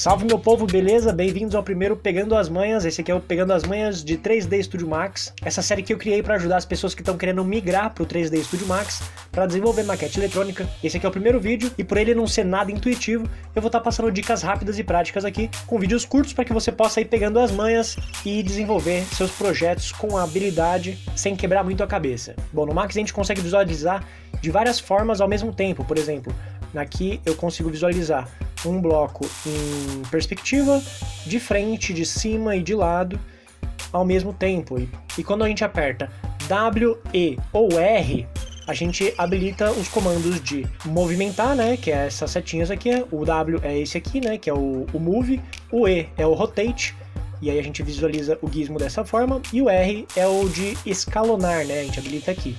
Salve meu povo, beleza? Bem-vindos ao primeiro Pegando as Manhas. Esse aqui é o Pegando as Manhas de 3D Studio Max. Essa série que eu criei para ajudar as pessoas que estão querendo migrar para o 3D Studio Max para desenvolver maquete eletrônica. Esse aqui é o primeiro vídeo e por ele não ser nada intuitivo, eu vou estar passando dicas rápidas e práticas aqui, com vídeos curtos para que você possa ir pegando as manhas e desenvolver seus projetos com habilidade, sem quebrar muito a cabeça. Bom, no Max a gente consegue visualizar de várias formas ao mesmo tempo. Por exemplo, aqui eu consigo visualizar um bloco em perspectiva, de frente, de cima e de lado ao mesmo tempo. E quando a gente aperta W, E ou R, a gente habilita os comandos de movimentar, né, que é essas setinhas aqui. O W é esse aqui, né, que é o Move. O E é o Rotate, e aí a gente visualiza o gizmo dessa forma. E o R é o de escalonar, né, a gente habilita aqui.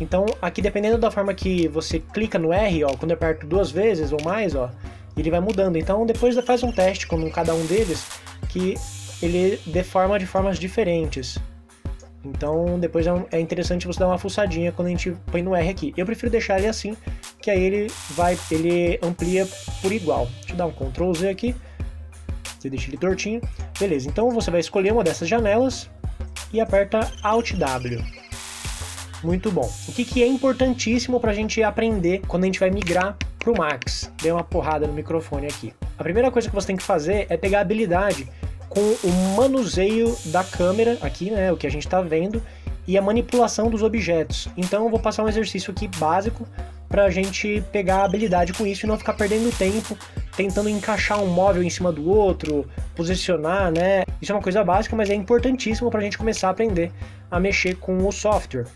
Então, aqui dependendo da forma que você clica no R, ó, quando eu aperto 2 vezes ou mais, ó, ele vai mudando. Então, depois faz um teste com cada um deles, que ele deforma de formas diferentes. Então, depois é interessante você dar uma fuçadinha quando a gente põe no R aqui. Eu prefiro deixar ele assim, que aí ele amplia por igual. Deixa eu dar um Ctrl Z aqui, você deixa ele tortinho. Beleza, então você vai escolher uma dessas janelas e aperta Alt W. Muito bom. O que é importantíssimo para a gente aprender quando a gente vai migrar para o Max? Dei uma porrada no microfone aqui. A primeira coisa que você tem que fazer é pegar a habilidade com o manuseio da câmera, aqui, né, o que a gente está vendo, e a manipulação dos objetos. Então eu vou passar um exercício aqui básico para a gente pegar a habilidade com isso e não ficar perdendo tempo tentando encaixar um móvel em cima do outro, posicionar, né? Isso é uma coisa básica, mas é importantíssimo para a gente começar a aprender a mexer com o software.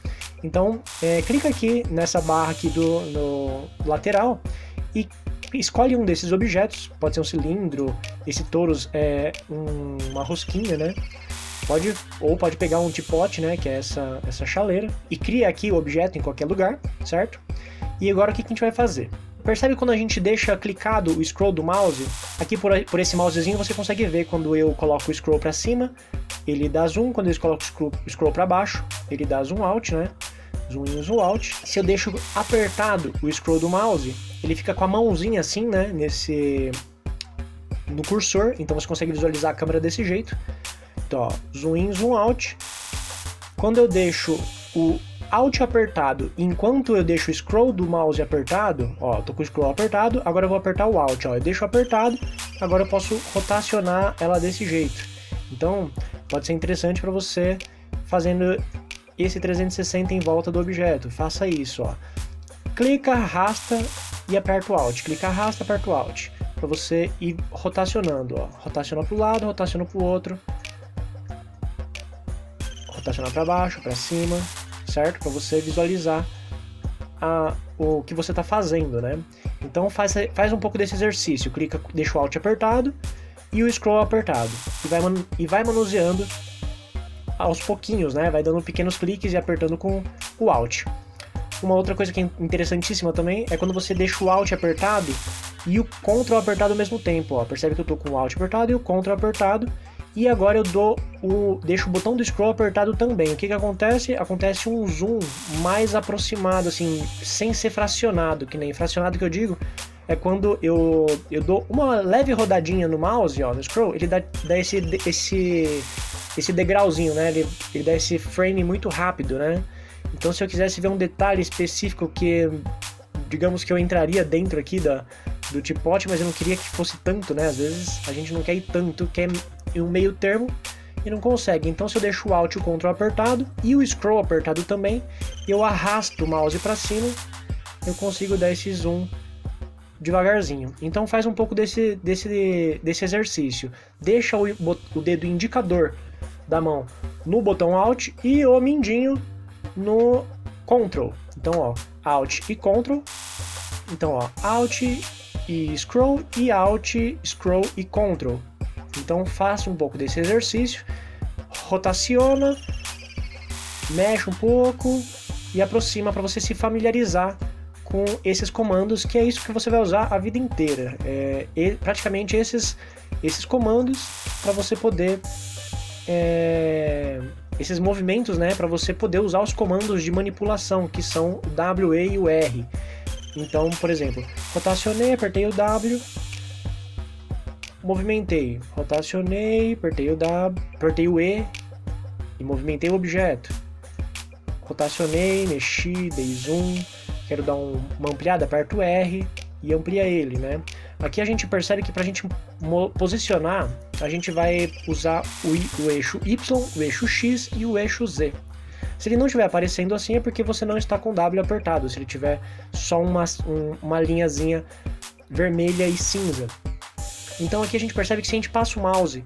Então, clica aqui nessa barra aqui no lateral e escolhe um desses objetos. Pode ser um cilindro, esse torus é uma rosquinha, né? Pode pegar um tipote, né, que é essa chaleira, e cria aqui o objeto em qualquer lugar, certo? E agora o que a gente vai fazer? Percebe quando a gente deixa clicado o scroll do mouse? Aqui por esse mousezinho você consegue ver quando eu coloco o scroll para cima, ele dá zoom. Quando eu coloco o scroll para baixo, ele dá zoom out, né? Zoom in, zoom out. Se eu deixo apertado o scroll do mouse, ele fica com a mãozinha assim, né? No cursor, então você consegue visualizar a câmera desse jeito. Então, ó, zoom in, zoom out. Quando eu deixo o Alt apertado, enquanto eu deixo o scroll do mouse apertado, ó, tô com o scroll apertado, agora eu vou apertar o Alt, ó, eu deixo apertado, agora eu posso rotacionar ela desse jeito. Então, pode ser interessante para você fazendo esse 360 em volta do objeto. Faça isso, ó. Clica, arrasta e aperta o Alt. Clica, arrasta, aperta o Alt. Para você ir rotacionando, ó. Rotaciona para o lado, rotaciona para o outro. Rotacionar para baixo, para cima, certo? Para você visualizar o que você está fazendo, né? Então faz um pouco desse exercício. Clica, deixa o Alt apertado e o scroll apertado. E vai manuseando aos pouquinhos, né? Vai dando pequenos cliques e apertando com o Alt. Uma outra coisa que é interessantíssima também é quando você deixa o Alt apertado e o Ctrl apertado ao mesmo tempo, ó. Percebe que eu tô com o Alt apertado e o Ctrl apertado. E agora eu deixo o botão do scroll apertado também. O que acontece? Acontece um zoom mais aproximado, assim, sem ser fracionado, que nem fracionado que eu digo. É quando eu dou uma leve rodadinha no mouse, ó, no scroll, ele dá esse degrauzinho, né? Ele dá esse frame muito rápido, né? Então se eu quisesse ver um detalhe específico que, digamos que eu entraria dentro aqui do tipote, mas eu não queria que fosse tanto, né? Às vezes a gente não quer ir tanto, quer ir um meio termo e não consegue. Então se eu deixo o Alt e o Ctrl apertado e o scroll apertado também, eu arrasto o mouse para cima, eu consigo dar esse zoom devagarzinho. Então faz um pouco desse exercício. Deixa o dedo indicador da mão no botão Alt e o mindinho no Ctrl. Então, ó, Alt e Ctrl. Então, ó, Alt e Scroll e Alt, Scroll e Ctrl. Então faça um pouco desse exercício. Rotaciona, mexe um pouco e aproxima para você se familiarizar com esses comandos, que é isso que você vai usar a vida inteira. Praticamente esses comandos para você poder esses movimentos, né, para você poder usar os comandos de manipulação, que são o W, E e o R. Então, por exemplo, rotacionei, apertei o W, movimentei, rotacionei, apertei o W, apertei o E e movimentei o objeto. Rotacionei, mexi, dei zoom, quero dar uma ampliada, aperto o R e amplia ele, né? Aqui a gente percebe que para a gente posicionar, a gente vai usar o eixo Y, o eixo X e o eixo Z. Se ele não estiver aparecendo assim é porque você não está com o W apertado, se ele tiver só uma linhazinha vermelha e cinza. Então aqui a gente percebe que se a gente passa o mouse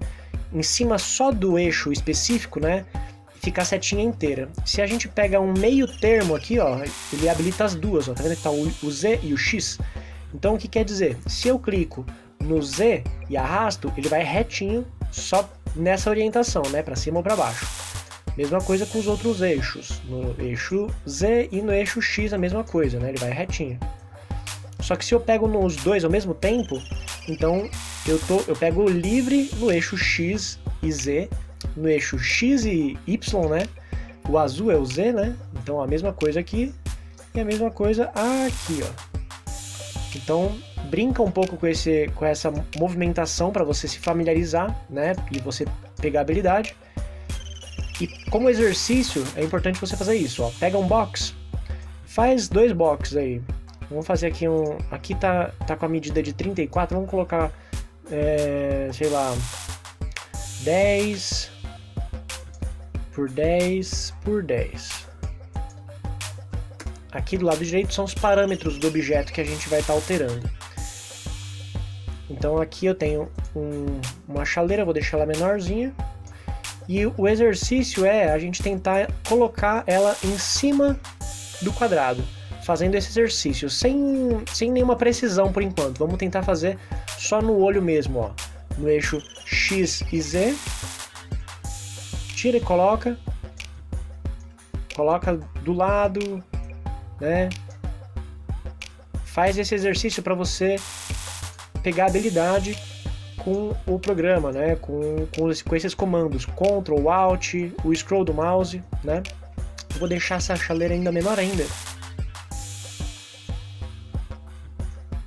em cima só do eixo específico, né, fica a setinha inteira. Se a gente pega um meio termo aqui, ó, ele habilita as duas, ó, tá vendo que tá o Z e o X? Então o que quer dizer? Se eu clico no Z e arrasto, ele vai retinho só nessa orientação, né, para cima ou para baixo. Mesma coisa com os outros eixos, no eixo Z e no eixo X a mesma coisa, né, ele vai retinho. Só que se eu pego nos dois ao mesmo tempo, então eu pego livre no eixo X e Z, no eixo X e Y, né, o azul é o Z, né, então a mesma coisa aqui e a mesma coisa aqui, ó. Então, brinca um pouco com essa movimentação para você se familiarizar, né? E você pegar a habilidade. E como exercício, é importante você fazer isso, ó. Pega um box, faz 2 boxes aí. Vamos fazer aqui um... Aqui tá com a medida de 34, vamos colocar, sei lá, 10 por 10 por 10. Aqui do lado direito são os parâmetros do objeto que a gente vai estar alterando. Então aqui eu tenho uma chaleira, vou deixar ela menorzinha. E o exercício é a gente tentar colocar ela em cima do quadrado, fazendo esse exercício, sem nenhuma precisão por enquanto. Vamos tentar fazer só no olho mesmo, ó. No eixo X e Z. Tira e coloca. Coloca do lado... né? Faz esse exercício para você pegar habilidade com o programa, né? Com esses comandos Ctrl, Alt, o scroll do mouse, né? Eu vou deixar essa chaleira ainda menor ainda.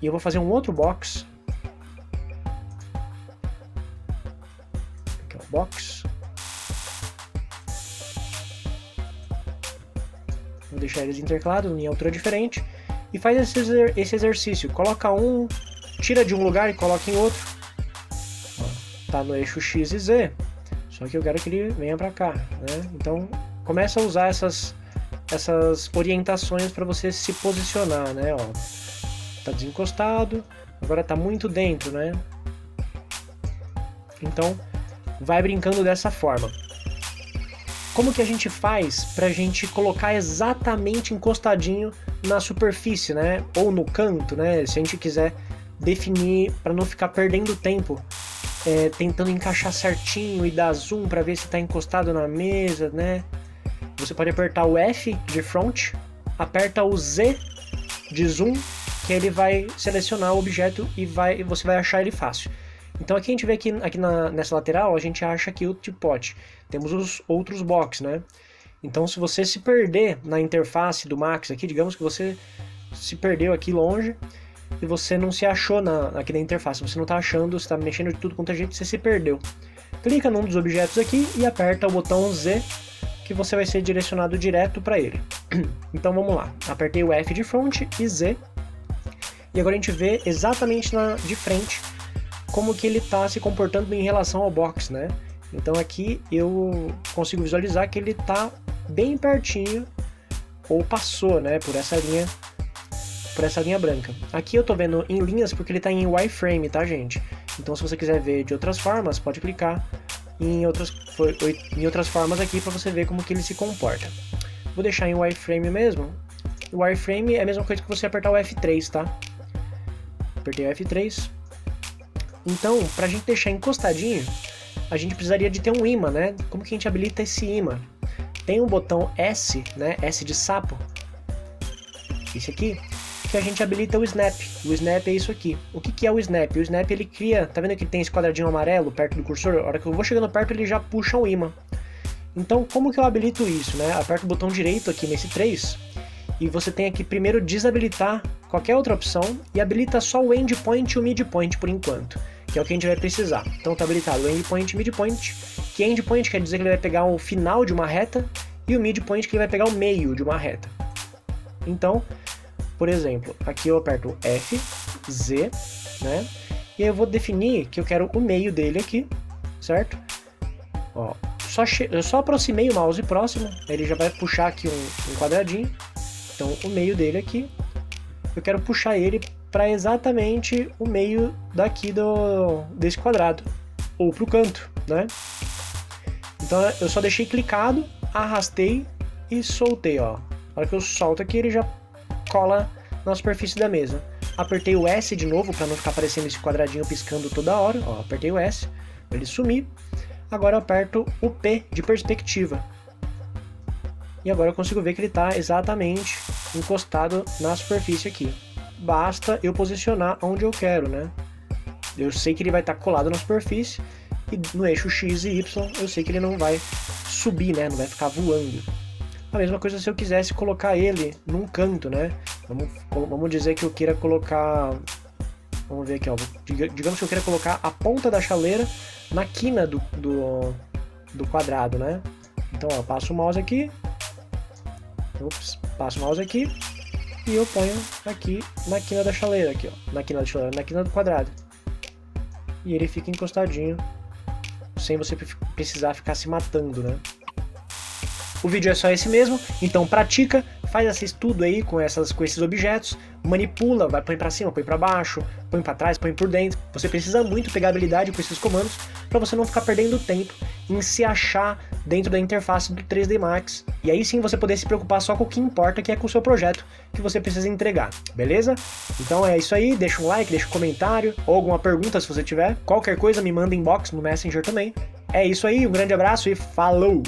E eu vou fazer um outro box. Aqui é o box. Vou deixar eles intercalados em altura diferente e faz esse exercício. Coloca um, tira de um lugar e coloca em outro. Tá no eixo X e Z, só que eu quero que ele venha para cá, né? Então começa a usar essas orientações para você se posicionar, né? Ó, tá desencostado, agora tá muito dentro, né? Então vai brincando dessa forma. Como que a gente faz pra gente colocar exatamente encostadinho na superfície, né? Ou no canto, né? Se a gente quiser definir para não ficar perdendo tempo, tentando encaixar certinho e dar zoom para ver se está encostado na mesa, né? Você pode apertar o F de front, aperta o Z de zoom, que ele vai selecionar o objeto e você vai achar ele fácil. Então aqui a gente vê que nessa lateral a gente acha aqui o teapot. Temos os outros boxes, né? Então se você se perder na interface do Max aqui, digamos que você se perdeu aqui longe e você não se achou aqui na interface, você não está achando, você está mexendo de tudo quanto é jeito, você se perdeu. Clica num dos objetos aqui e aperta o botão Z, que você vai ser direcionado direto para ele. Então vamos lá, apertei o F de front e Z, e agora a gente vê exatamente de frente como que ele está se comportando em relação ao box, né? Então aqui eu consigo visualizar que ele está bem pertinho, ou passou, né, por essa linha branca. Aqui eu tô vendo em linhas porque ele está em wireframe, tá, gente? Então se você quiser ver de outras formas, pode clicar em outras formas aqui para você ver como que ele se comporta. Vou deixar em wireframe mesmo. O wireframe é a mesma coisa que você apertar o F3, tá? Apertei o F3. Então, para a gente deixar encostadinho, a gente precisaria de ter um imã, né? Como que a gente habilita esse imã? Tem um botão S, né? S de sapo. Esse aqui, que a gente habilita o Snap. O Snap é isso aqui. O que é o Snap? O Snap ele cria, tá vendo que tem esse quadradinho amarelo perto do cursor? A hora que eu vou chegando perto ele já puxa um imã. Então como que eu habilito isso, né? Aperto o botão direito aqui nesse 3 e você tem aqui primeiro desabilitar qualquer outra opção e habilita só o endpoint e o midpoint por enquanto. que é o que a gente vai precisar. Então tá habilitado o endpoint e midpoint, que endpoint quer dizer que ele vai pegar o final de uma reta, e o midpoint que ele vai pegar o meio de uma reta. Então, por exemplo, aqui eu aperto F, Z, né? E aí eu vou definir que eu quero o meio dele aqui, certo? Ó, eu só aproximei o mouse próximo, ele já vai puxar aqui um quadradinho. Então o meio dele aqui, eu quero puxar ele para exatamente o meio daqui desse quadrado, ou para o canto, né? Então eu só deixei clicado, arrastei e soltei, ó. Na hora que eu solto aqui, ele já cola na superfície da mesa. Apertei o S de novo para não ficar aparecendo esse quadradinho piscando toda hora. Ó, apertei o S para ele sumir. Agora eu aperto o P de perspectiva. E agora eu consigo ver que ele está exatamente encostado na superfície aqui. Basta eu posicionar onde eu quero, né? Eu sei que ele vai estar colado na superfície. E no eixo X e Y eu sei que ele não vai subir, né? Não vai ficar voando. A mesma coisa se eu quisesse colocar ele num canto, né? Vamos dizer que eu queira colocar... Vamos ver aqui, ó. Digamos que eu queira colocar a ponta da chaleira na quina do quadrado, né? Então, ó, passo o mouse aqui. Passo o mouse aqui. E eu ponho aqui na quina da chaleira, aqui, ó. Na quina do quadrado. E ele fica encostadinho, sem você precisar ficar se matando, né? O vídeo é só esse mesmo, então pratica, faz esse estudo aí com esses objetos, manipula, põe pra cima, põe pra baixo, põe pra trás, põe por dentro. Você precisa muito pegar habilidade com esses comandos para você não ficar perdendo tempo em se achar dentro da interface do 3D Max. E aí sim você poder se preocupar só com o que importa, que é com o seu projeto que você precisa entregar, beleza? Então é isso aí, deixa um like, deixa um comentário, ou alguma pergunta se você tiver. Qualquer coisa me manda inbox no Messenger também. É isso aí, um grande abraço e falou!